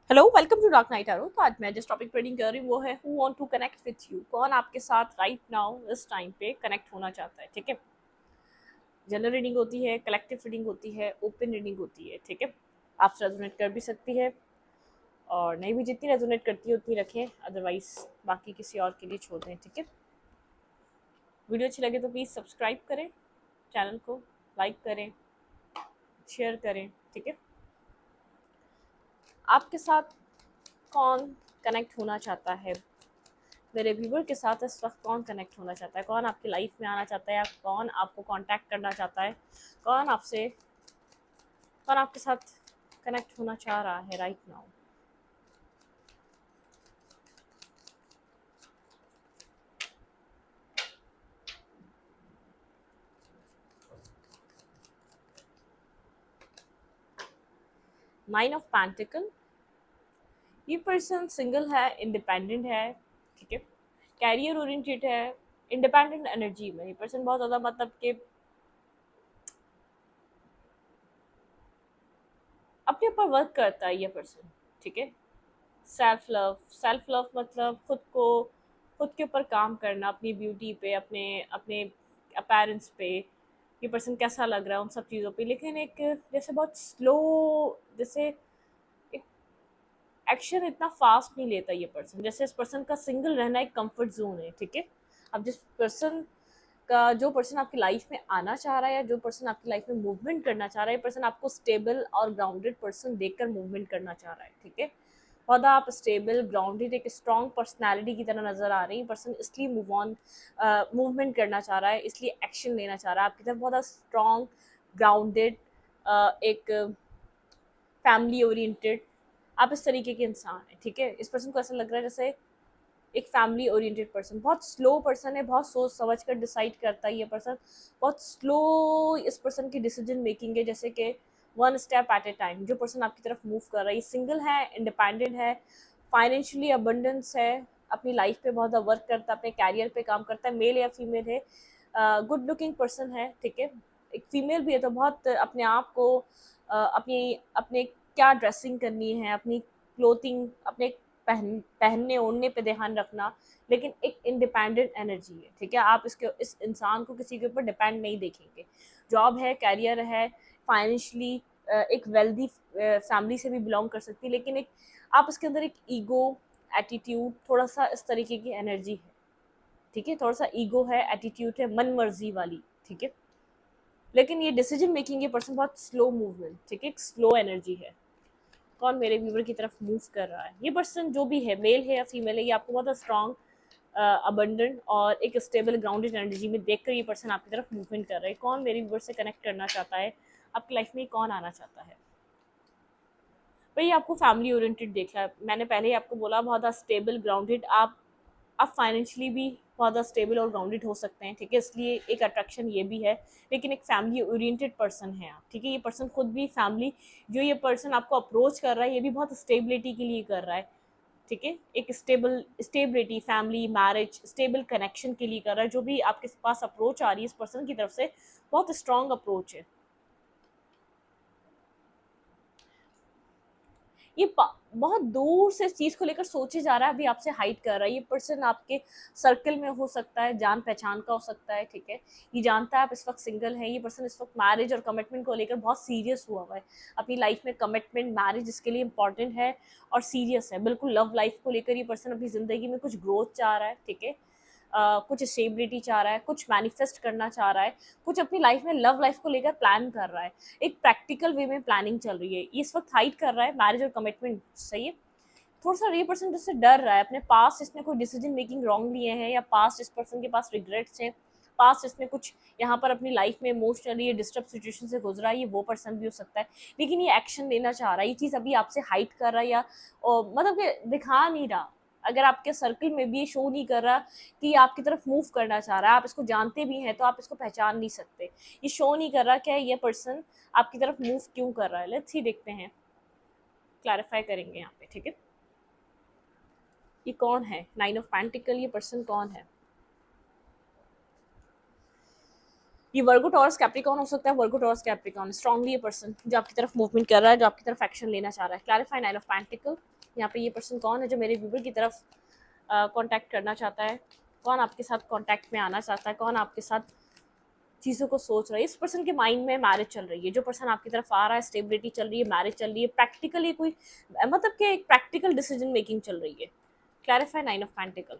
Hello, welcome to dark night arrow. तो आज मैं जिस टॉपिक ट्रेडिंग कर रही हूँ वो है who want to connect with you. कौन आपके साथ राइट नाउ इस टाइम पे कनेक्ट होना चाहता है। ठीक है, जनरल रीडिंग होती है, कलेक्टिव रीडिंग होती है, ओपन रीडिंग होती है। ठीक है, आपसे रेजोनेट कर भी सकती है और नहीं भी, जितनी रेजोनेट करती है उतनी रखें, अदरवाइज बाकी किसी और के लिए छोड़ दें। ठीक है, वीडियो अच्छी लगे तो प्लीज़ सब्सक्राइब करें, चैनल को लाइक करें, शेयर करें। ठीक है, आपके साथ कौन कनेक्ट होना चाहता है, मेरे व्यूवर के साथ इस वक्त कौन कनेक्ट होना चाहता है, कौन आपकी लाइफ में आना चाहता है, या कौन आपको कांटेक्ट करना चाहता है, कौन आपसे कौन आपके साथ कनेक्ट होना चाह रहा है right now. Nine of pentacle, ये पर्सन सिंगल है, इंडिपेंडेंट है। ठीक है, कैरियर ओरिएंटेड है, इंडिपेंडेंट एनर्जी में ये पर्सन बहुत ज़्यादा, मतलब कि अपने ऊपर वर्क करता है ये पर्सन। ठीक है, सेल्फ लव मतलब खुद के ऊपर काम करना, अपनी ब्यूटी पे, अपने अपने अपैरेंस पे, ये पर्सन कैसा लग रहा है उन सब चीज़ों पे। लेकिन एक जैसे बहुत स्लो, जैसे एक एक्शन इतना फास्ट नहीं लेता ये पर्सन। जैसे इस पर्सन का सिंगल रहना एक कंफर्ट जोन है। ठीक है, अब जिस पर्सन का जो पर्सन आपकी लाइफ में आना चाह रहा है, या जो पर्सन आपकी लाइफ में मूवमेंट करना चाह रहा है, ये पर्सन आपको स्टेबल और ग्राउंडेड पर्सन देखकर मूवमेंट करना चाह रहा है। ठीक है, बहुत आप स्टेबल ग्राउंडेड एक स्ट्रॉन्ग पर्सनैलिटी की तरह नजर आ रही है। पर्सन इसलिए मूवमेंट करना चाह रहा है, इसलिए एक्शन लेना चाह रहा है आपकी तरफ। बहुत स्ट्रॉन्ग ग्राउंडेड, एक फैमिली ओरिएंटेड, आप इस तरीके के इंसान हैं। ठीक है, इस पर्सन को ऐसा लग रहा है जैसे एक फैमिली ओरिएंटेड पर्सन, बहुत स्लो पर्सन है, बहुत सोच समझ कर डिसाइड करता है ये पर्सन। बहुत स्लो इस पर्सन की डिसीजन मेकिंग है, जैसे कि one step at A time जो पर्सन आपकी तरफ मूव कर रहा है। ये सिंगल है, इंडिपेंडेंट है, फाइनेंशियली अबंडेंस है, अपनी लाइफ पे बहुत ज़्यादा वर्क करता है, अपने कैरियर पे काम करता है, मेल या फीमेल है, गुड लुकिंग पर्सन है। ठीक है, एक फीमेल भी है तो बहुत अपने आप को अपनी अपने क्या ड्रेसिंग करनी है, अपनी क्लोथिंग, अपने पहनने ओढ़ने पे ध्यान रखना, लेकिन एक इंडिपेंडेंट एनर्जी है। ठीक है, आप इस इंसान को किसी के ऊपर डिपेंड नहीं देखेंगे। जॉब है, कैरियर है, फाइनेंशियली एक वेल्दी फैमिली से भी बिलोंग कर सकती है, लेकिन एक आप इसके अंदर एक ईगो, एटीट्यूड, थोड़ा सा इस तरीके की एनर्जी है। ठीक है, थोड़ा सा ईगो है, एटीट्यूड है, मन मर्जी वाली। ठीक है, लेकिन ये डिसीजन मेकिंग ये पर्सन बहुत स्लो मूवमेंट, ठीक है, एक स्लो एनर्जी है। कौन मेरे व्यूवर की तरफ मूव कर रहा है, ये पर्सन जो भी है, मेल है या फीमेल है, ये आपको बहुत स्ट्रॉन्ग, अबंडेंट और एक स्टेबल ग्राउंडेड एनर्जी में देखकर ये पर्सन आपकी तरफ मूवमेंट कर रहा है। कौन मेरे व्यूवर से कनेक्ट करना चाहता है, आपकी लाइफ में कौन आना चाहता है। भाई आपको फैमिली ओरिएंटेड देख रहा है, मैंने पहले ही आपको बोला, बहुत स्टेबल ग्राउंडेड, आप फाइनेंशियली भी बहुत ज़्यादा स्टेबल और ग्राउंडेड हो सकते हैं। ठीक है, इसलिए एक अट्रैक्शन ये भी है, लेकिन एक फैमिली ओरिएंटेड पर्सन है आप। ठीक है, ये पर्सन खुद भी फैमिली, जो ये पर्सन आपको अप्रोच कर रहा है, ये भी बहुत स्टेबिलिटी के लिए कर रहा है। ठीक है, एक stability, family, marriage, stable connection के लिए कर रहा है। जो भी आपके पास अप्रोच आ रही है इस पर्सन की तरफ से, बहुत स्ट्रॉन्ग अप्रोच है। ये बहुत दूर से इस चीज़ को लेकर सोचे जा रहा है, अभी आपसे हाइड कर रहा है। ये पर्सन आपके सर्कल में हो सकता है, जान पहचान का हो सकता है। ठीक है, ये जानता है आप इस वक्त सिंगल हैं। ये पर्सन इस वक्त मैरिज और कमिटमेंट को लेकर बहुत सीरियस हुआ हुआ है। अपनी लाइफ में कमिटमेंट, मैरिज इसके लिए इंपॉर्टेंट है और सीरियस है बिल्कुल। लव लाइफ को लेकर ये पर्सन अपनी ज़िंदगी में कुछ ग्रोथ चाह रहा है। ठीक है, कुछ स्टेबिलिटी चाह रहा है, कुछ मैनिफेस्ट करना चाह रहा है, कुछ अपनी लाइफ में लव लाइफ को लेकर प्लान कर रहा है। एक प्रैक्टिकल वे में प्लानिंग चल रही है। इस वक्त हाइड कर रहा है मैरिज और कमिटमेंट। सही है, थोड़ा सा ये पर्सन जिससे डर रहा है, अपने पास इसने कोई डिसीजन मेकिंग रॉन्ग लिए हैं, या पास्ट इस पर्सन के पास रिग्रेट्स हैं, पास्ट इसने कुछ यहाँ पर अपनी लाइफ में इमोशनली डिस्टर्ब सिचुएशन से गुजरा है, ये वो पर्सन भी हो सकता है। लेकिन ये एक्शन लेना चाह रहा है, ये चीज़ अभी आपसे हाइड कर रहा है, या मतलब कि दिखा नहीं रहा। अगर आपके सर्कल में भी ये शो नहीं कर रहा कि ये आपकी तरफ मूव करना चाह रहा है, आप इसको जानते भी हैं तो आप इसको पहचान नहीं सकते, ये शो नहीं कर रहा क्या ये पर्सन आपकी तरफ मूव क्यों कर रहा है। लेट्स सी, देखते हैं, क्लैरिफाई करेंगे यहाँ पे। ठीक है, ये कौन है, नाइन ऑफ पेंटिकल, ये पर्सन कौन है। ये वर्गो टॉरस कैप्रिकॉन हो सकता है। वर्गो टॉरस कैप्रिकॉन स्ट्रांगली ये पर्सन जो आपकी तरफ मूवमेंट कर रहा है, जो आपकी तरफ एक्शन लेना चाह रहा है। Clarify nine of pentacle. यहाँ पे ये पर्सन कौन है जो मेरे व्यूवर की तरफ कांटेक्ट करना चाहता है, कौन आपके साथ कांटेक्ट में आना चाहता है, कौन आपके साथ चीज़ों को सोच रहा है। इस पर्सन के माइंड में मैरिज चल रही है, जो पर्सन आपकी तरफ आ रहा है स्टेबिलिटी चल रही है, मैरिज चल रही है, प्रैक्टिकली कोई मतलब कि एक प्रैक्टिकल डिसीजन मेकिंग चल रही है। Clarify 9 of pentacle.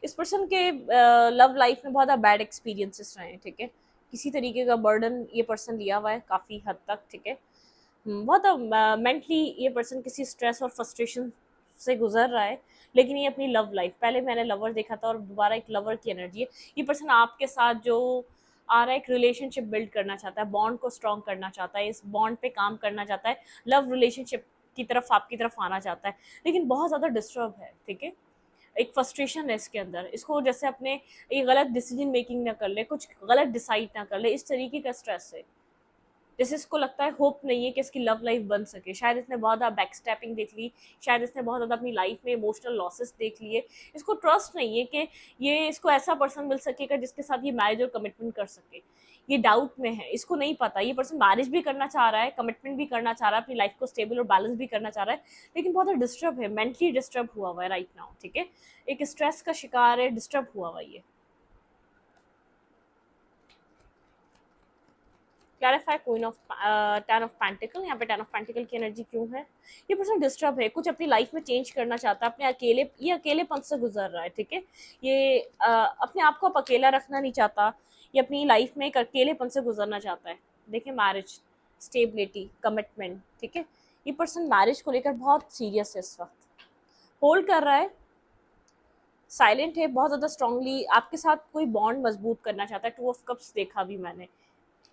इस पर्सन के लव लाइफ में बहुत ज़्यादा बैड एक्सपीरियंसेस रहे हैं, ठीक है। किसी तरीके का बर्डन ये पर्सन लिया हुआ है काफ़ी हद तक, ठीक है। बहुत मेंटली ये पर्सन किसी स्ट्रेस और फ्रस्ट्रेशन से गुजर रहा है। लेकिन ये अपनी लव लाइफ, पहले मैंने लवर देखा था और दोबारा एक लवर की एनर्जी है। ये पर्सन आपके साथ जो आ रहा है, एक रिलेशनशिप बिल्ड करना चाहता है, बॉन्ड को स्ट्रॉन्ग करना चाहता है, इस बॉन्ड पे काम करना चाहता है, लव रिलेशनशिप की तरफ आपकी तरफ आना चाहता है, लेकिन बहुत ज़्यादा डिस्टर्ब है, ठीक है। एक फ्रस्ट्रेशन है इसके अंदर, इसको जैसे अपने एक गलत डिसीजन मेकिंग ना कर ले, कुछ गलत डिसाइड ना कर ले, इस तरीके का स्ट्रेस है। जैसे इसको लगता है होप नहीं है कि इसकी लव लाइफ बन सके, शायद इसने बहुत ज़्यादा बैक स्टैपिंग देख ली, शायद इसने बहुत ज़्यादा अपनी लाइफ में इमोशनल लॉसेस देख लिए। इसको ट्रस्ट नहीं है कि ये इसको ऐसा पर्सन मिल सकेगा जिसके साथ ये मैरिज और कमिटमेंट कर सके। ये डाउट में है, इसको नहीं पता ये पर्सन मैरिज भी करना चाह रहा है, कमिटमेंट भी करना चाह रहा है, अपनी लाइफ को स्टेबल और बैलेंस भी करना चाह रहा है, लेकिन बहुत ज़्यादा डिस्टर्ब है, मेंटली डिस्टर्ब हुआ हुआ है राइट नाउ, ठीक है। एक स्ट्रेस का शिकार है, डिस्टर्ब हुआ हुआ है ये। Clarify queen of 10 of pentacle. यहाँ पे 10 ऑफ पेंटिकल की एनर्जी क्यों है? ये पर्सन डिस्टर्ब है, कुछ अपनी लाइफ में चेंज करना चाहता है, अपने अकेले, ये अकेलेपन से गुजर रहा है, ठीक है। ये अपने आप को अब अकेला रखना नहीं चाहता, ये अपनी लाइफ में एक अकेलेपन से गुजरना चाहता है। देखिए मैरिज, स्टेबिलिटी, कमिटमेंट, ठीक है। ये पर्सन मैरिज को लेकर बहुत सीरियस है, इस वक्त होल्ड कर रहा है, साइलेंट है, बहुत ज़्यादा स्ट्रांगली आपके साथ कोई बॉन्ड मजबूत करना चाहता है। 2 ऑफ कप्स देखा भी मैंने,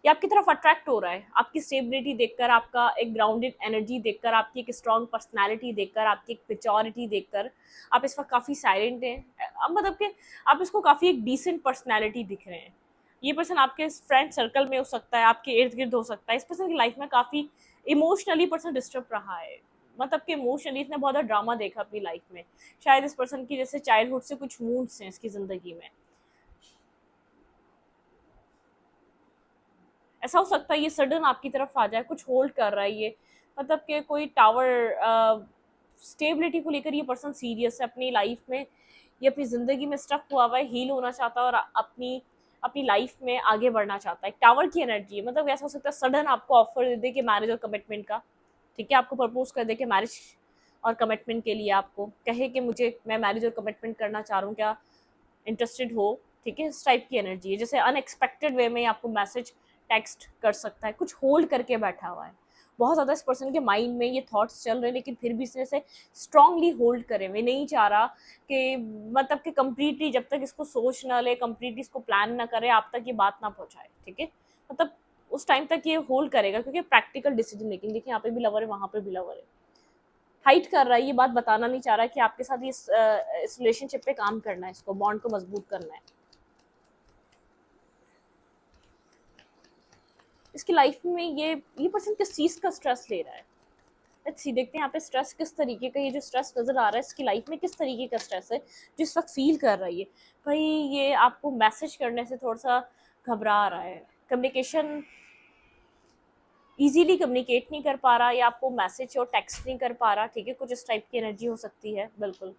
ये आपकी तरफ अट्रैक्ट हो रहा है, आपकी स्टेबिलिटी देखकर, आपका एक ग्राउंडेड एनर्जी देखकर, आपकी एक स्ट्रॉन्ग पर्सनालिटी देखकर, आपकी एक मेच्योरिटी देखकर। आप इस वक्त काफ़ी साइलेंट हैं, अब मतलब कि आप इसको काफ़ी एक डिसेंट पर्सनालिटी दिख रहे हैं। ये पर्सन आपके फ्रेंड सर्कल में हो सकता है, आपके इर्द गिर्द हो सकता है। इस पर्सन की लाइफ में काफ़ी इमोशनली पर्सन डिस्टर्ब रहा है, मतलब कि इमोशनली इसने बहुत ज़्यादा ड्रामा देखा अपनी लाइफ में। शायद इस पर्सन की जैसे चाइल्डहुड से कुछ मूड्स हैं इसकी ज़िंदगी में, ऐसा हो सकता है ये सडन आपकी तरफ आ जाए, कुछ होल्ड कर रहा है ये, मतलब कि कोई टावर स्टेबिलिटी को लेकर ये पर्सन सीरियस है अपनी लाइफ में। ये अपनी ज़िंदगी में स्टक हुआ हुआ है, हील होना चाहता है और अपनी अपनी लाइफ में आगे बढ़ना चाहता है। टावर की एनर्जी है, मतलब ऐसा हो सकता है सडन आपको ऑफर दे दे कि मैरिज और कमिटमेंट का, ठीक है। आपको प्रपोज कर दे कि मैरिज और कमिटमेंट के लिए, आपको कहे कि मुझे, मैं मैरिज और कमिटमेंट करना चाह रहा हूँ, क्या इंटरेस्टेड हो, ठीक है। इस टाइप की एनर्जी है, जैसे अनएक्सपेक्टेड वे में आपको मैसेज टेक्स्ट कर सकता है, कुछ होल्ड करके बैठा हुआ है। बहुत ज़्यादा इस पर्सन के माइंड में ये थॉट्स चल रहे हैं, लेकिन फिर भी इसने से स्ट्रांगली होल्ड करे हुए, नहीं चाह रहा कि मतलब कि कंप्लीटली जब तक इसको सोच ना ले, कंप्लीटली इसको प्लान ना करे, आप तक ये बात ना पहुंचाए, ठीक है। मतलब उस टाइम तक ये होल्ड करेगा, क्योंकि प्रैक्टिकल डिसीजन मेकिंग, देखिए यहाँ पे भी लवर है, वहां पे भी लवर है, हाइट कर रहा है, ये बात बताना नहीं चाह रहा है कि आपके साथ इस रिलेशनशिप पे काम करना है, इसको बॉन्ड को मजबूत करना है। इसकी लाइफ में ये पर्सन किस चीज़ का स्ट्रेस ले रहा है? लेट्स सी, देखते हैं यहाँ पे स्ट्रेस किस तरीके का, ये जो स्ट्रेस नज़र आ रहा है इसकी लाइफ में किस तरीके का स्ट्रेस है जो इस वक्त फील कर रही है। भाई ये आपको मैसेज करने से थोड़ा सा घबरा रहा है, कम्युनिकेशन इजीली कम्युनिकेट नहीं कर पा रहा, या आपको मैसेज और टेक्स्ट नहीं कर पा रहा, ठीक है। कुछ इस टाइप की एनर्जी हो सकती है, बिल्कुल।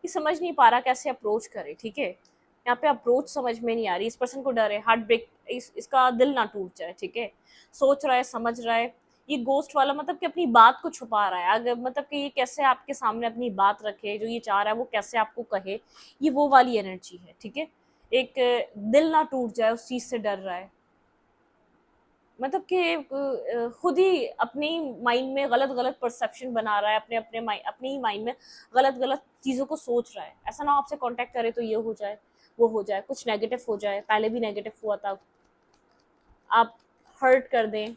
ये समझ नहीं पा रहा कैसे अप्रोच करे, ठीक है। यहाँ पे अप्रोच समझ में नहीं आ रही, इस पर्सन को डर है हार्ट ब्रेक, इसका दिल ना टूट जाए, ठीक है। सोच रहा है, समझ रहा है, ये गोस्ट वाला, मतलब कि अपनी बात को छुपा रहा है, अगर मतलब कि ये कैसे आपके सामने अपनी बात रखे, जो ये चाह रहा है वो कैसे आपको कहे, ये वो वाली एनर्जी है, ठीक है। एक दिल ना टूट जाए उस चीज़ से डर रहा है, मतलब कि खुद ही अपनी माइंड में गलत गलत परसेप्शन बना रहा है, अपने ही माइंड में गलत गलत चीज़ों को सोच रहा है। ऐसा ना हो आपसे कांटेक्ट करे तो ये हो जाए, वो हो जाए, कुछ नेगेटिव हो जाए, पहले भी नेगेटिव हुआ था, आप हर्ट कर दें,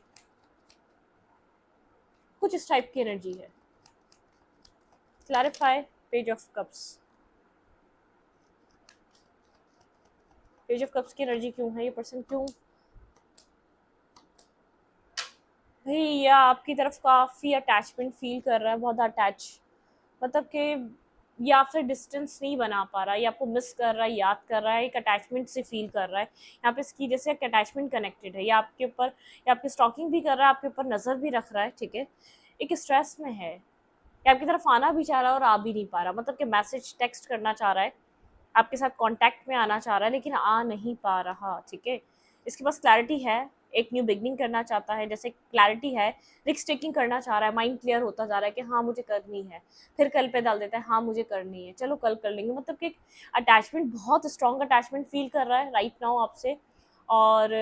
कुछ इस टाइप की एनर्जी है। Clarify page of cups. Page of cups की एनर्जी क्यों है? ये पर्सन क्यों भाई, या आपकी तरफ काफ़ी अटैचमेंट फील कर रहा है, बहुत अटैच, मतलब कि ये आपसे डिस्टेंस नहीं बना पा रहा है, ये आपको मिस कर रहा है, याद कर रहा है, एक अटैचमेंट से फील कर रहा है। यहाँ पे इसकी जैसे एक अटैचमेंट कनेक्टेड है, ये आपके ऊपर, ये आपकी स्टॉकिंग भी कर रहा है, आपके ऊपर नज़र भी रख रहा है, ठीक है। एक स्ट्रेस में है, ये आपकी तरफ आना भी चाह रहा है और आ भी नहीं पा रहा, मतलब कि मैसेज टेक्स्ट करना चाह रहा है, आपके साथ कांटेक्ट में आना चाह रहा है, लेकिन आ नहीं पा रहा, ठीक है। इसके पास क्लैरिटी है, एक न्यू बिगनिंग करना चाहता है, जैसे क्लैरिटी है, रिस्क टेकिंग करना चाह रहा है, माइंड क्लियर होता जा रहा है कि हाँ मुझे करनी है, फिर कल पे डाल देता है हाँ मुझे करनी है, चलो कल कर लेंगे, मतलब कि अटैचमेंट, बहुत स्ट्रॉन्ग अटैचमेंट फील कर रहा है राइट नाउ आपसे। और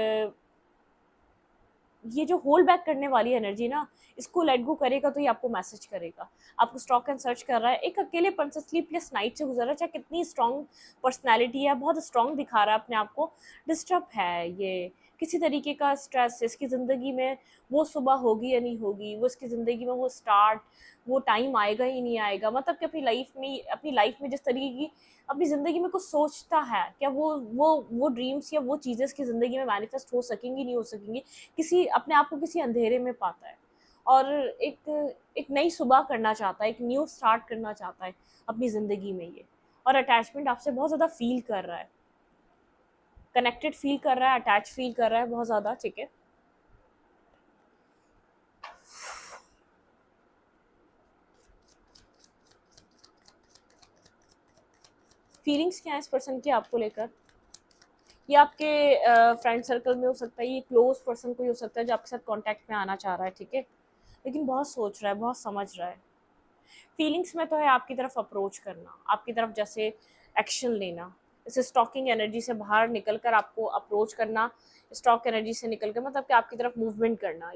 ये जो होल्ड बैक करने वाली एनर्जी ना, इसको लेट गो करेगा तो ये आपको मैसेज करेगा, आपको स्टॉक एंड सर्च कर रहा है, एक अकेलेपन से स्लीपलेस नाइट से गुजर रहा है, चाहे कितनी स्ट्रॉन्ग पर्सनैलिटी है, बहुत स्ट्रॉन्ग दिखा रहा है अपने आप को, डिस्टर्ब है ये, किसी तरीके का स्ट्रेस इसकी ज़िंदगी में, वो सुबह होगी या नहीं होगी, वो इसकी ज़िंदगी में वो स्टार्ट, वो टाइम आएगा ही नहीं आएगा, मतलब कि अपनी लाइफ में जिस तरीके की अपनी ज़िंदगी में कुछ सोचता है, क्या वो ड्रीम्स या वो चीज़ें इसकी ज़िंदगी में मैनिफेस्ट हो सकेंगी, नहीं हो सकेंगी, किसी अपने आप को किसी अंधेरे में पाता है, और एक नई सुबह करना चाहता है, एक न्यू स्टार्ट करना चाहता है अपनी ज़िंदगी में ये, और अटैचमेंट आपसे बहुत ज़्यादा फील कर रहा है, कनेक्टेड फील कर रहा है, अटैच फील कर रहा है बहुत ज़्यादा, ठीक है। फीलिंग्स क्या है इस पर्सन की आपको लेकर, ये आपके फ्रेंड सर्कल में हो सकता है, ये क्लोज पर्सन कोई हो सकता है जो आपके साथ कांटेक्ट में आना चाह रहा है, ठीक है, लेकिन बहुत सोच रहा है, बहुत समझ रहा है। फीलिंग्स में तो है आपकी तरफ अप्रोच करना, आपकी तरफ जैसे एक्शन लेना, जैसे स्टॉकिंग एनर्जी से बाहर निकल कर आपको अप्रोच करना, स्टॉक एनर्जी से निकल कर मतलब कि आपकी तरफ मूवमेंट करना,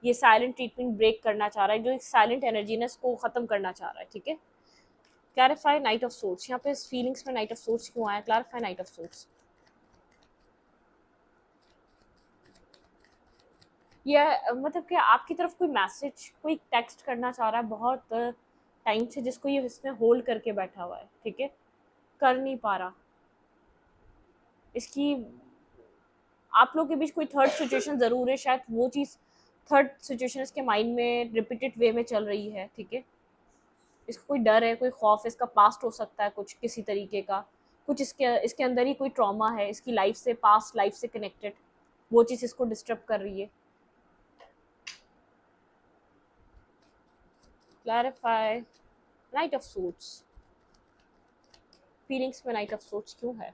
ये साइलेंट ट्रीटमेंट ब्रेक करना चाह रहा है, जो एक साइलेंट एनर्जी है इसको ख़त्म करना चाह रहा है, ठीक है। क्लैरिफाई नाइट ऑफ सोर्ट्स, यहाँ पे इस फीलिंग्स में नाइट ऑफ सोर्ट्स क्यों आया, क्लैरिफाई नाइट ऑफ सोर्ट्स। या मतलब कि आपकी तरफ कोई मैसेज, कोई टेक्स्ट करना चाह रहा है बहुत टाइम से, जिसको ये इसने होल्ड करके बैठा हुआ है, ठीक है, कर नहीं पा रहा, इसकी आप लोग के बीच कोई थर्ड सिचुएशन ज़रूर है, शायद वो चीज़ थर्ड सिचुएशन इसके माइंड में रिपीटेड वे में चल रही है, ठीक है। इसको कोई डर है, कोई खौफ है, इसका पास्ट हो सकता है कुछ किसी तरीके का, कुछ इसके इसके अंदर ही कोई ट्रॉमा है इसकी लाइफ से, पास्ट लाइफ से कनेक्टेड, वो चीज़ इसको डिस्टर्ब कर रही है। Clarify night of suits, feelings में नाइट ऑफ सूट्स क्यों है,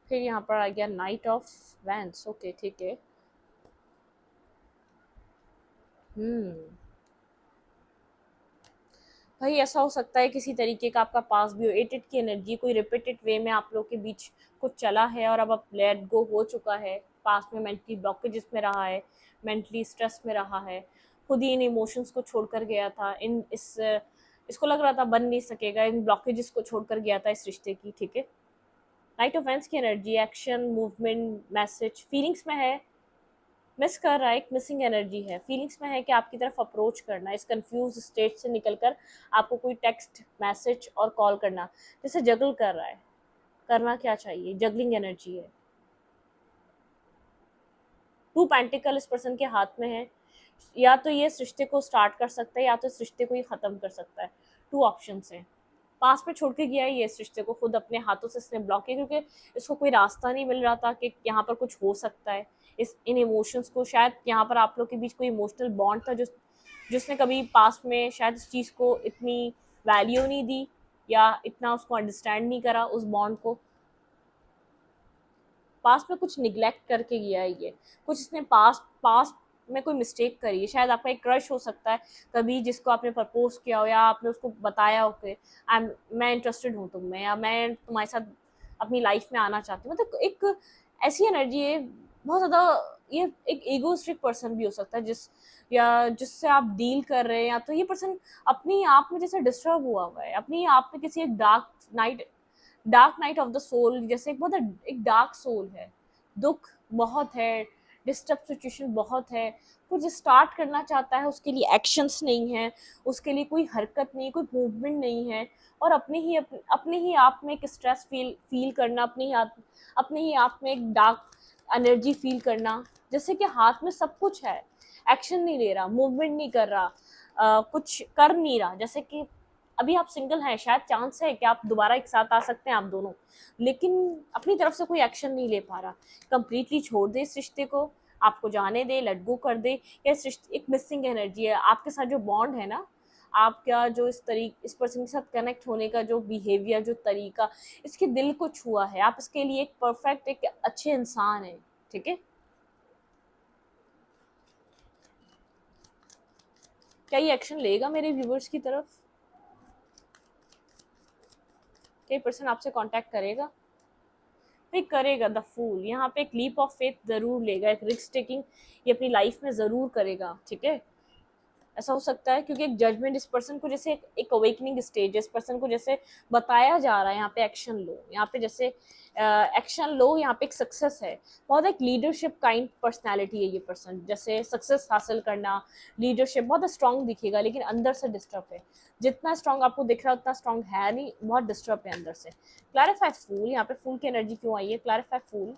फिर यहाँ पर आ गया नाइट ऑफ वैंस, ओके ठीक है। भाई ऐसा हो सकता है किसी तरीके का आपका पास भी हो, एटेड की एनर्जी कोई रिपीटेड वे में आप लोग के बीच कुछ चला है और अब लेट गो हो चुका है, पास में मेंटली ब्लॉकेजेस में रहा है, मेंटली स्ट्रेस में रहा है, खुद ही इन इमोशंस को छोड़कर गया था, इसको लग रहा था बन नहीं सकेगा, इन ब्लॉकेजेस को छोड़कर गया था इस रिश्ते की, ठीक है। नाइट ऑफ वेंस की energy action, movement, message, feelings में है, मिस कर रहा है, एक मिसिंग एनर्जी है, फीलिंग्स में है कि आपकी तरफ अप्रोच करना, इस कंफ्यूज स्टेट से निकलकर आपको कोई टेक्स्ट मैसेज और कॉल करना, जैसे जगल कर रहा है, करना क्या चाहिए, जगलिंग एनर्जी है। टू पेंटिकल इस पर्सन के हाथ में है, या तो ये इस रिश्ते को स्टार्ट कर सकता है या तो इस रिश्ते को ही ख़त्म कर सकता है, टू ऑप्शन हैं। पास में छोड़ के गया है ये इस रिश्ते को, खुद अपने हाथों से इसने ब्लॉक किया, क्योंकि इसको कोई रास्ता नहीं मिल रहा था कि यहाँ पर कुछ हो सकता है, इन इमोशंस को, शायद यहाँ पर आप लोग के बीच कोई इमोशनल बॉन्ड था जिसने कभी पास में शायद इस चीज़ को इतनी वैल्यू नहीं दी या इतना उसको अंडरस्टैंड नहीं करा, उस बॉन्ड को पास्ट में कुछ निगलेक्ट करके गया है ये, कुछ इसने पास्ट में कोई मिस्टेक करी है, शायद आपका एक क्रश हो सकता है कभी जिसको आपने प्रपोज किया हो या आपने उसको बताया हो कि मैं इंटरेस्टेड हूँ तुम में, या मैं तुम्हारे साथ अपनी लाइफ में आना चाहती हूँ, मतलब एक ऐसी एनर्जी है बहुत ज़्यादा, ये एक ईगोइस्टिक पर्सन भी हो सकता है जिससे आप डील कर रहे हैं, या तो ये पर्सन अपनी आप में जैसे डिस्टर्ब हुआ है, अपनी आप में किसी एक dark night of the soul, जैसे एक बहुत एक डार्क सोल है, दुख बहुत है, डिस्टर्ब सिचुएशन बहुत है, कुछ स्टार्ट करना चाहता है, उसके लिए एक्शंस नहीं है, उसके लिए कोई हरकत नहीं, कोई मूवमेंट नहीं है, और अपने ही आप में एक स्ट्रेस फील करना, अपने ही आप में एक डार्क एनर्जी फील करना, जैसे कि हाथ में सब कुछ है, एक्शन नहीं ले रहा, मूवमेंट नहीं कर रहा, कुछ कर नहीं रहा, जैसे कि अभी आप सिंगल हैं, शायद चांस है कि आप दोबारा एक साथ आ सकते हैं आप दोनों, लेकिन अपनी तरफ से कोई एक्शन नहीं ले पा रहा। कंप्लीटली छोड़ दे इस रिश्ते को, आपको जाने दे, लेट गो कर दे। या इस रिश्ते, एक मिसिंग एनर्जी है आपके साथ, जो बॉन्ड है ना आपका, जो इस पर्सन के साथ कनेक्ट होने का जो बिहेवियर, जो तरीका, इसके दिल को छुआ है। आप इसके लिए एक परफेक्ट, एक अच्छे इंसान हैं, ठीक है। क्या ये एक्शन लेगा मेरे व्यूवर्स की तरफ? क्या ये पर्सन आपसे कांटेक्ट करेगा? नहीं करेगा, द फूल। यहाँ पे एक लीप ऑफ फेथ जरूर लेगा, एक रिस्क टेकिंग ये अपनी लाइफ में जरूर करेगा, ठीक है। ऐसा हो सकता है क्योंकि एक जजमेंट इस पर्सन को, जैसे एक अवेकनिंग स्टेज, इस पर्सन को जैसे बताया जा रहा है यहाँ पे एक्शन लो, यहाँ पे जैसे एक्शन लो, यहाँ पे एक सक्सेस है। बहुत एक लीडरशिप काइंड पर्सनालिटी है ये पर्सन, जैसे सक्सेस हासिल करना, लीडरशिप बहुत स्ट्रांग दिखेगा, लेकिन अंदर से डिस्टर्ब है। जितना स्ट्रांग आपको दिख रहा है उतना स्ट्रांग है नहीं, बहुत डिस्टर्ब है अंदर से। क्लैरिफाई फूल, यहाँ पे फूल की एनर्जी क्यों आई है? क्लैरिफाई फूल।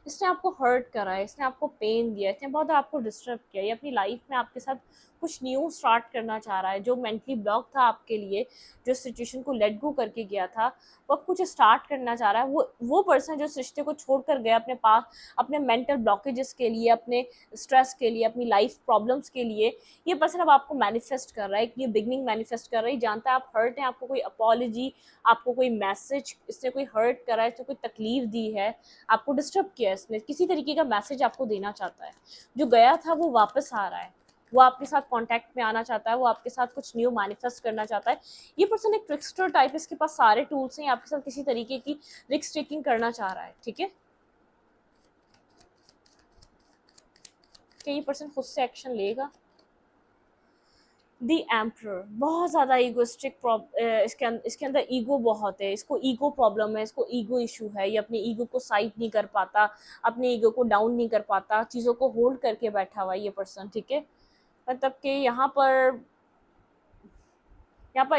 इसने आपको हर्ट करा है, इसने आपको पेन दिया, इसने बहुत आपको डिस्टर्ब किया। ये अपनी लाइफ में आपके साथ कुछ न्यू स्टार्ट करना चाह रहा है। जो मेंटली ब्लॉक था आपके लिए, जो सिचुएशन को लेट गो करके गया था, वो अब कुछ स्टार्ट करना चाह रहा है। वो पर्सन जो इस रिश्ते को छोड़कर गया अपने पास, अपने मेंटल ब्लॉकेजेस के लिए, अपने स्ट्रेस के लिए, अपनी लाइफ प्रॉब्लम्स के लिए, ये पर्सन अब आपको मैनिफेस्ट कर रहा है, ये बिगनिंग मैनिफेस्ट कर रहा है। जानता है आप हर्ट हैं, आपको कोई अपॉलॉजी, आपको कोई मैसेज, इसने कोई हर्ट करा है, इसने कोई तकलीफ दी है, आपको डिस्टर्ब किया है इसने, किसी तरीके का मैसेज आपको देना चाहता है। जो गया था वो वापस आ रहा है, वो आपके साथ कांटेक्ट में आना चाहता है, वो आपके साथ कुछ न्यू मैनिफेस्ट करना चाहता है। ये पर्सन एक ट्रिक्स्टर टाइप, इसके पास सारे टूल्स हैं, आपके साथ किसी तरीके की रिस्क टेकिंग करना चाह रहा है, ठीक है। क्या ये पर्सन खुद से एक्शन लेगा? दी एम्प्रर, बहुत ज़्यादा ईगोस्टिक, इसके अंदर ईगो बहुत है, इसको ईगो प्रॉब्लम है, इसको ईगो इशू है। ये अपने ईगो को साइड नहीं कर पाता, अपने ईगो को डाउन नहीं कर पाता, चीज़ों को होल्ड करके बैठा हुआ है ये पर्सन, ठीक है। मतलब कि यहाँ पर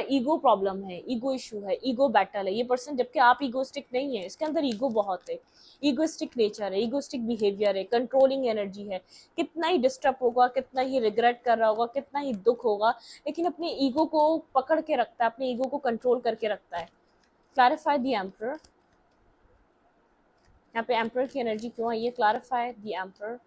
ईगो प्रॉब्लम है, ईगो इशू है, ईगो बैटल है ये पर्सन। जबकि आप ईगोस्टिक नहीं है, इसके अंदर ईगो बहुत है, ईगोस्टिक नेचर है, ईगोस्टिक बिहेवियर है, कंट्रोलिंग एनर्जी है। कितना ही डिस्टर्ब होगा, कितना ही रिग्रेट कर रहा होगा, कितना ही दुख होगा, लेकिन अपने ईगो को पकड़ के रखता है, अपने ईगो को कंट्रोल करके रखता है। Clarify the emperor. यहाँ पे एम्परर की एनर्जी क्यों आई है? Clarify the emperor.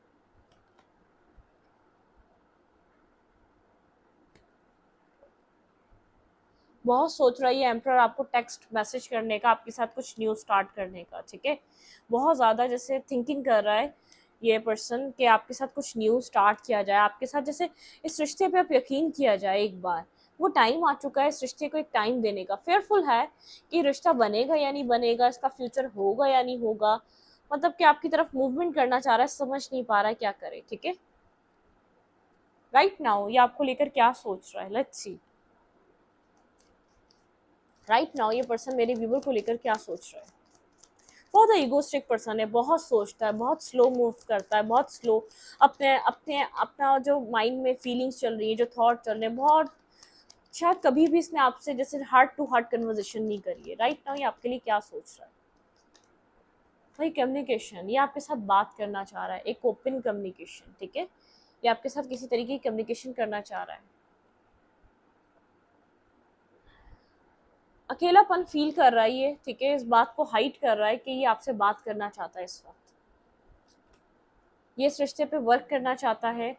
बहुत सोच रहा है ये एम्प्रर आपको टेक्स्ट मैसेज करने का, आपके साथ कुछ न्यू स्टार्ट करने का, ठीक है। बहुत ज़्यादा जैसे थिंकिंग कर रहा है ये पर्सन कि आपके साथ कुछ न्यू स्टार्ट किया जाए, आपके साथ जैसे इस रिश्ते पे आप यकीन किया जाए एक बार। वो टाइम आ चुका है इस रिश्ते को एक टाइम देने का। फेयरफुल है कि रिश्ता बनेगा या नहीं बनेगा, इसका फ्यूचर होगा या नहीं होगा, मतलब कि आपकी तरफ मूवमेंट करना चाह रहा है, समझ नहीं पा रहा है क्या करे, ठीक है। राइट नाउ ये आपको लेकर क्या सोच रहा है, लेट्स सी। राइट नाउ ये पर्सन मेरे व्यूवर को लेकर क्या सोच रहा है? बहुत ईगोस्टिक पर्सन है, बहुत सोचता है, बहुत स्लो मूव करता है, बहुत स्लो अपने अपने अपना जो माइंड में फीलिंग्स चल रही है, जो थॉट चल रहे हैं, बहुत शायद कभी भी इसने आपसे जैसे हार्ट टू हार्ट कन्वर्सेशन नहीं करी है। राइट नाउ ये आपके लिए क्या सोच रहा है? भाई कम्युनिकेशन, ये आपके साथ बात करना चाह रहा है, एक ओपन कम्युनिकेशन, ठीक है। ये आपके साथ किसी तरीके की कम्युनिकेशन करना चाह रहा है। अकेलापन फील कर रहा है ये, ठीक है, इस बात को हाइड कर रहा है कि ये आपसे बात करना चाहता है इस वक्त। ये इस रिश्ते पे वर्क करना चाहता है,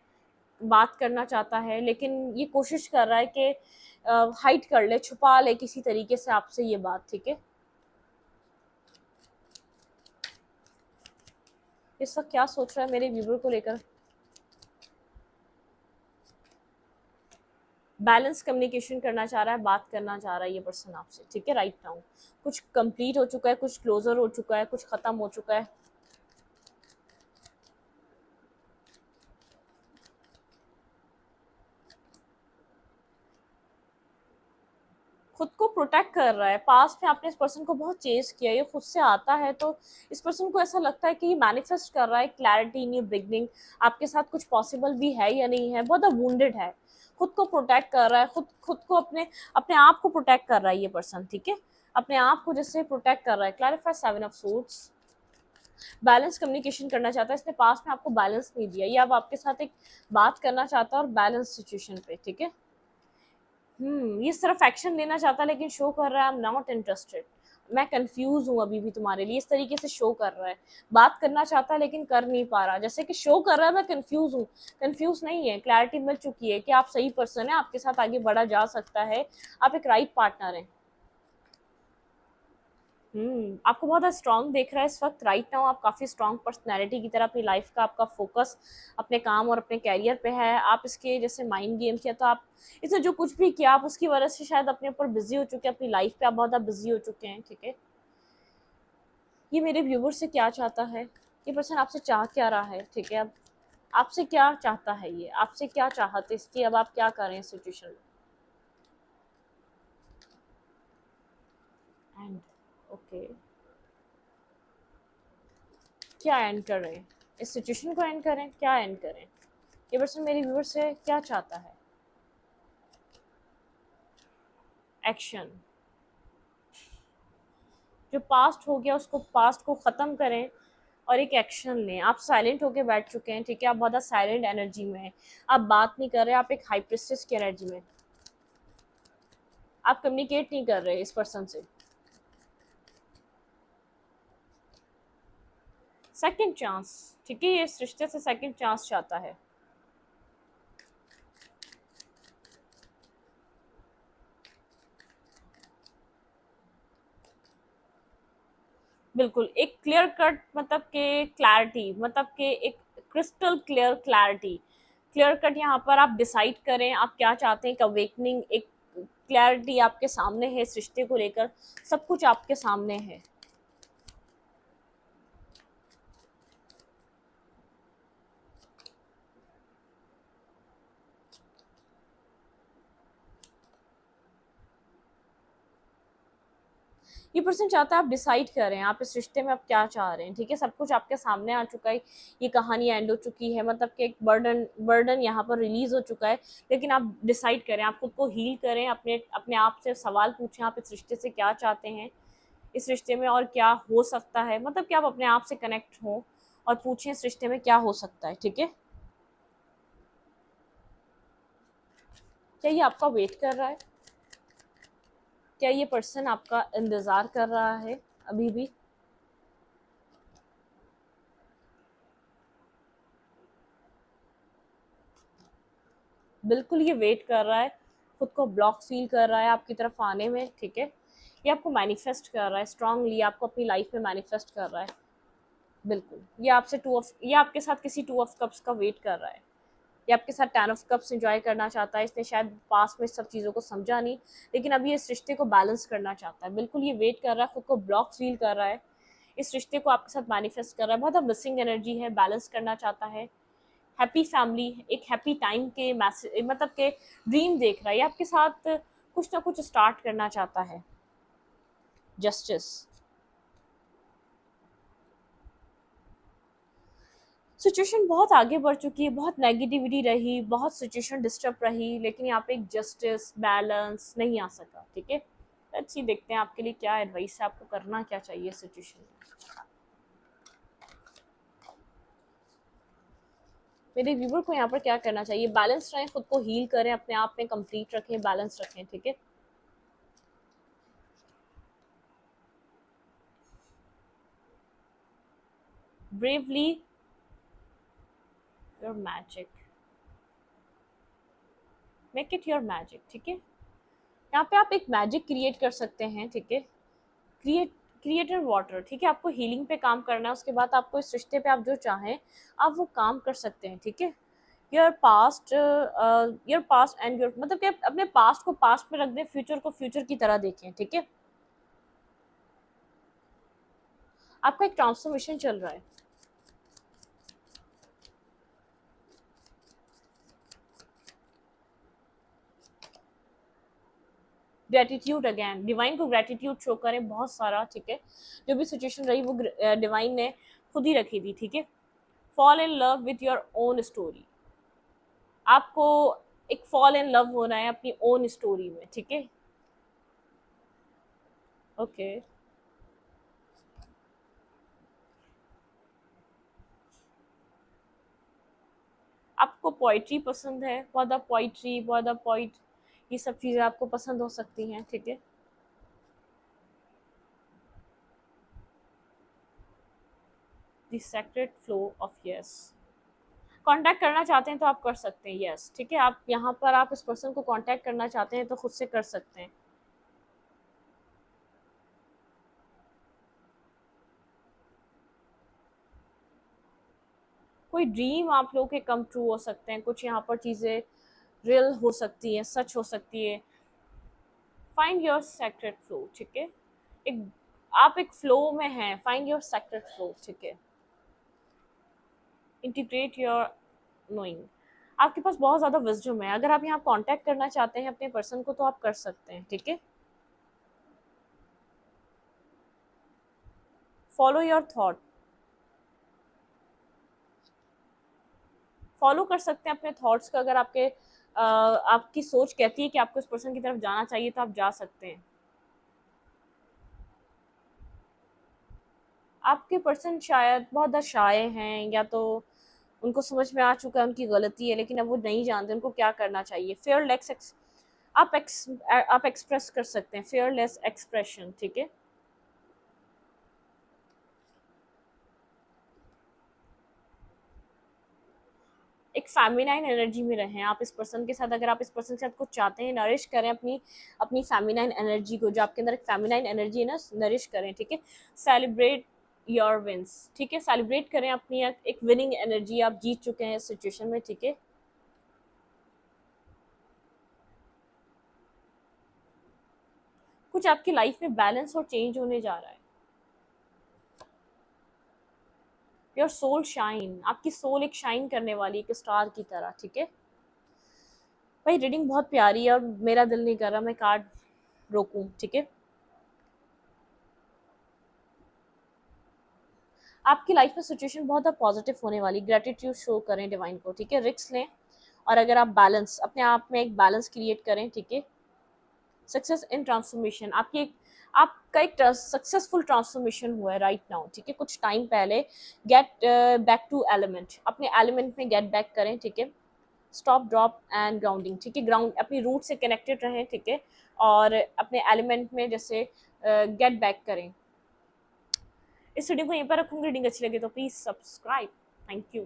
बात करना चाहता है, लेकिन ये कोशिश कर रहा है कि हाइड कर ले, छुपा ले किसी तरीके से आपसे ये बात, ठीक है। इस वक्त क्या सोच रहा है मेरे व्यूवर को लेकर? बैलेंस कम्युनिकेशन करना चाह रहा है, बात करना चाह रहा है ये पर्सन आपसे, ठीक है। राइट नाउ कुछ कंप्लीट हो चुका है, कुछ क्लोजर हो चुका है, कुछ खत्म हो चुका है। खुद को प्रोटेक्ट कर रहा है। पास्ट में आपने इस पर्सन को बहुत चेज किया, ये खुद से आता है तो इस पर्सन को ऐसा लगता है कि ये मैनिफेस्ट कर रहा है क्लैरिटी, न्यू बिगनिंग, आपके साथ कुछ पॉसिबल भी है या नहीं है, बहुत वुंडेड है, खुद को प्रोटेक्ट कर रहा है, खुद खुद को अपने अपने आप को प्रोटेक्ट कर रहा है ये पर्सन, ठीक है। अपने आप को जैसे प्रोटेक्ट कर रहा है। Clarify 7 of suits. Balance communication करना चाहता है, इसने पास्ट में आपको बैलेंस नहीं दिया, ये अब आपके साथ एक बात करना चाहता है और बैलेंस सिचुएशन पे, ठीक है। ये सिर्फ एक्शन लेना चाहता है लेकिन शो कर रहा है आई एम नॉट इंटरेस्टेड, मैं कंफ्यूज हूँ अभी भी तुम्हारे लिए, इस तरीके से शो कर रहा है। बात करना चाहता है लेकिन कर नहीं पा रहा, जैसे कि शो कर रहा है मैं कंफ्यूज हूँ। कंफ्यूज नहीं है, क्लैरिटी मिल चुकी है कि आप सही पर्सन है, आपके साथ आगे बढ़ा जा सकता है, आप एक राइट पार्टनर हैं। आपको बहुत स्ट्रांग देख रहा है इस वक्त, राइट नाउ आप काफ़ी स्ट्रांग पर्सनैलिटी की तरह अपनी लाइफ का आपका फोकस अपने काम और अपने कैरियर पे है। आप इसके जैसे माइंड गेम किया तो आप इसने जो कुछ भी किया आप उसकी वजह से शायद अपने ऊपर बिजी हो चुके हैं, अपनी लाइफ पे आप बहुत ज़्यादा बिजी हो चुके हैं, ठीक है। ये मेरे व्यूवर से क्या चाहता है, ये पर्सन आपसे चाह क्या रहा है, ठीक है। अब आपसे क्या चाहता है, ये आपसे क्या चाहते इसकी, अब आप क्या करें इस सिचुएशन में। एंड ओके, क्या एंड कर रहे हैं, इस सिचुएशन को एंड करें, क्या एंड करें, ये पर्सन मेरे व्यूअर से क्या चाहता है। एक्शन, जो पास्ट हो गया उसको, पास्ट को ख़त्म करें और एक एक्शन लें। आप साइलेंट होके बैठ चुके हैं, ठीक है, आप बहुत साइलेंट एनर्जी में हैं, आप बात नहीं कर रहे, आप एक हाई प्रिस्टेस की एनर्जी में, आप कम्युनिकेट नहीं कर रहे इस पर्सन से। सेकंड चांस, ठीक है, ये इस रिश्ते से सेकंड चांस चाहता है। बिल्कुल एक क्लियर कट, मतलब के क्लैरिटी, मतलब के एक crystal clear clarity, clear cut यहाँ पर आप डिसाइड करें आप क्या चाहते हैं, एक अवेकनिंग, एक क्लैरिटी आपके सामने है इस रिश्ते को लेकर, सब कुछ आपके सामने है। ये पर्सन चाहता है आप डिसाइड करें आप इस रिश्ते में आप क्या चाह रहे हैं, ठीक है, सब कुछ आपके सामने आ चुका है, ये कहानी एंड हो चुकी है, मतलब कि एक बर्डन बर्डन यहाँ पर रिलीज हो चुका है, लेकिन आप डिसाइड करें, आप खुद को हील करें, अपने अपने आप से सवाल पूछें आप इस रिश्ते से क्या चाहते हैं, इस रिश्ते में और क्या हो सकता है, मतलब कि आप अपने आप से कनेक्ट हों और पूछें इस रिश्ते में क्या हो सकता है, ठीक है। क्या ये आपका वेट कर रहा है, क्या ये पर्सन आपका इंतज़ार कर रहा है अभी भी। बिल्कुल ये वेट कर रहा है, खुद को ब्लॉक फील कर रहा है आपकी तरफ आने में, ठीक है। ये आपको मैनिफेस्ट कर रहा है स्ट्रांगली, आपको अपनी लाइफ में मैनिफेस्ट कर रहा है। बिल्कुल ये आपसे ये आपके साथ किसी 2 ऑफ कप्स का वेट कर रहा है, ये आपके साथ 10 ऑफ कप्स एंजॉय करना चाहता है, इसने शायद पास में सब चीज़ों को समझा नहीं, लेकिन अभी इस रिश्ते को बैलेंस करना चाहता है। बिल्कुल ये वेट कर रहा है, खुद को ब्लॉक फील कर रहा है, इस रिश्ते को आपके साथ मैनिफेस्ट कर रहा है, बहुत मिसिंग एनर्जी है, बैलेंस करना चाहता है, हैप्पी फैमिली, एक हैप्पी टाइम के मैसेज, मतलब के ड्रीम देख रहा है, ये आपके साथ कुछ ना कुछ स्टार्ट करना चाहता है। जस्टिस, सिचुएशन बहुत आगे बढ़ चुकी है, बहुत नेगेटिविटी रही, बहुत सिचुएशन डिस्टर्ब रही, लेकिन यहाँ पे एक जस्टिस बैलेंस नहीं आ सका, ठीक है। लेट्स सी, देखते हैं आपके लिए क्या एडवाइस है, आपको करना क्या चाहिए सिचुएशन में। मेरे व्यूवर को यहाँ पर क्या करना चाहिए, बैलेंस रहें, खुद को हील करें, अपने आप में कंप्लीट रखें, बैलेंस रखें, ठीक है। Bravely your magic, make it your magic, ठीक है। यहाँ पे आप एक मैजिक क्रिएट कर सकते हैं, ठीक है। क्रिएटर वाटर, ठीक है, आपको हीलिंग पे काम करना है, उसके बाद आपको इस रिश्ते पे आप जो चाहें आप वो काम कर सकते हैं, ठीक है। योर पास्ट एंड योर, मतलब कि आप अपने पास्ट को पास्ट में रख दें, फ्यूचर को फ्यूचर की तरह देखें, ठीक है। आपका एक ट्रांसफॉर्मेशन चल रहा है। ग्रेटिट्यूड, अगेन डिवाइन को ग्रेटिट्यूड शो करें बहुत सारा, ठीक है। जो भी सिचुएशन रही वो डिवाइन ने खुद ही रखी थी, ठीक है। Fall in love with your own story, आपको एक फॉल इन लव होना है अपनी ओन स्टोरी में, ठीक है। ओके आपको पोइट्री पसंद है, बहुत ज़्यादा पोइट्री, बहुत ज़्यादा पोइट, ये सब चीज़ें आपको पसंद हो सकती हैं, ठीक है। The secret flow of yes, contact करना चाहते हैं तो आप कर सकते हैं, यस, ठीक है। आप यहाँ पर आप इस पर्सन को कांटेक्ट करना चाहते हैं तो खुद से कर सकते हैं। कोई ड्रीम आप लोगों के कम ट्रू हो सकते हैं, कुछ यहाँ पर चीज़ें रियल हो सकती हैं, सच हो सकती है। फाइंड योर सेक्रेट फ्लो, ठीक है। एक आप एक फ्लो में हैं, फाइंड योर सेक्रेट फ्लो, ठीक है। इंटीग्रेट योर नोइंग, आपके पास बहुत ज़्यादा विजडम है, अगर आप यहाँ कांटेक्ट करना चाहते हैं अपने पर्सन को तो आप कर सकते हैं, ठीक है। फॉलो योर थॉट, फॉलो कर सकते हैं अपने थॉट्स का, अगर आपकी सोच कहती है कि आपको इस पर्सन की तरफ जाना चाहिए तो आप जा सकते हैं। आपके पर्सन शायद बहुत ज़्यादा शाय हैं, या तो उनको समझ में आ चुका है उनकी गलती है, लेकिन अब वो नहीं जानते उनको क्या करना चाहिए। फेयरलेस आप एक्सप्रेस कर सकते हैं, फेयरलेस एक्सप्रेशन, ठीक है। एक फेमिनाइन एनर्जी में रहें आप इस पर्सन के साथ, अगर आप इस पर्सन के साथ कुछ चाहते हैं, नरिश करें अपनी अपनी फेमिनाइन एनर्जी को, जो आपके अंदर एक फेमिनाइन एनर्जी है ना, नरिश करें, ठीक है। सेलिब्रेट योर विंस, ठीक है, सेलिब्रेट करें अपनी एक विनिंग एनर्जी, आप जीत चुके हैं इस सिचुएशन में, ठीक है। कुछ आपकी लाइफ में बैलेंस और चेंज होने जा रहा है। योर सोल शाइन, आपकी सोल एक शाइन करने वाली, एक स्टार की तरह, ठीक है। भाई रीडिंग बहुत प्यारी है और मेरा दिल नहीं कर रहा मैं कार्ड रोकूं, ठीक है। आपकी लाइफ में सिचुएशन बहुत ज़्यादा पॉजिटिव होने वाली, ग्रेटिट्यूड शो करें डिवाइन को, ठीक है। रिस्क लें, और अगर आप बैलेंस अपने आप में एक बैलेंस क्रिएट करें, ठीक है। सक्सेस इन ट्रांसफॉर्मेशन, आपका एक सक्सेसफुल ट्रांसफॉर्मेशन हुआ है राइट नाउ, ठीक है। कुछ टाइम पहले गेट बैक टू एलिमेंट, अपने एलिमेंट में गेट बैक करें, ठीक है। स्टॉप ड्रॉप एंड ग्राउंडिंग, ठीक है। ग्राउंड अपनी रूट से कनेक्टेड रहें, ठीक है, और अपने एलिमेंट में जैसे गेट बैक करें। इस वीडियो को यहीं पर रखूँगी, रीडिंग अच्छी लगे तो प्लीज़ सब्सक्राइब। Thank you.